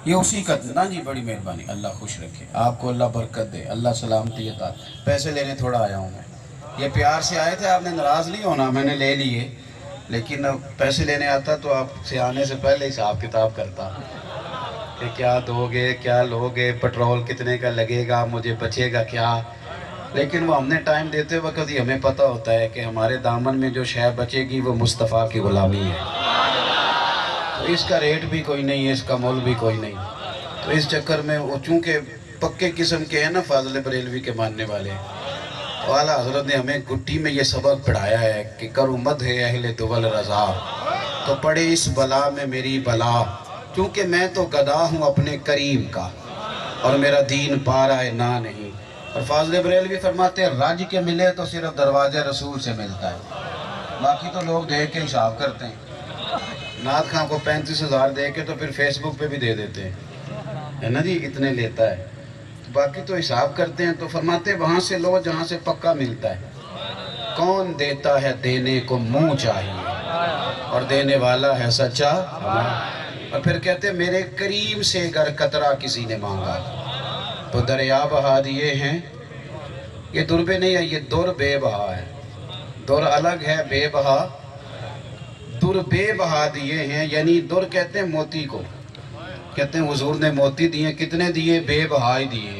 یہ اسی کا نا جی، بڑی مہربانی، اللہ خوش رکھے آپ کو، اللہ برکت دے، اللہ سلامتی عطا۔ پیسے لینے تھوڑا آیا ہوں میں، یہ پیار سے آئے تھے، آپ نے ناراض نہیں ہونا، میں نے لے لیے، لیکن پیسے لینے آتا تو آپ سے آنے سے پہلے حساب کتاب کرتا کہ کیا دو گے، کیا لوگے، پٹرول کتنے کا لگے گا، مجھے بچے گا کیا۔ لیکن وہ ہم نے ٹائم دیتے وقت ہی ہمیں پتہ ہوتا ہے کہ ہمارے دامن میں جو شے بچے گی وہ مصطفیٰ کی غلامی ہے، تو اس کا ریٹ بھی کوئی نہیں ہے، اس کا مول بھی کوئی نہیں۔ تو اس چکر میں وہ چونکہ پکے قسم کے ہیں نا فاضل بریلوی کے ماننے والے، تو اعلیٰ حضرت نے ہمیں گٹی میں یہ سبق پڑھایا ہے کہ کرو مدح اہل دول رضا، تو پڑے اس بلا میں میری بلا، کیونکہ میں تو گدا ہوں اپنے کریم کا، اور میرا دین پا رہا ہے نہ نہیں۔ اور فاضل بریلوی فرماتے ہیں راج کے ملے تو صرف دروازے رسول سے ملتا ہے، باقی تو لوگ دیکھ کے حساب کرتے ہیں۔ نعت خان کو 35,000 دے کے تو پھر فیس بک پہ بھی دے دیتے ہیں، ہے نا جی، اتنے لیتا ہے، باقی تو حساب کرتے ہیں۔ تو فرماتے ہیں وہاں سے لو جہاں سے پکا ملتا ہے، کون دیتا ہے دینے کو منہ چاہیے، اور دینے والا ہے سچا ہمارا۔ اور پھر کہتے ہیں میرے کریم سے اگر قطرہ کسی نے مانگا تو دریا بہا دیے ہیں۔ یہ در بے نہیں ہے، یہ در بے بہا ہے، در الگ ہے، بے بہا، در بے بہا دیے ہیں، یعنی در کہتے ہیں موتی کو، کہتے ہیں حضور نے موتی دیے، کتنے دیے؟ بے بہا ہی دیے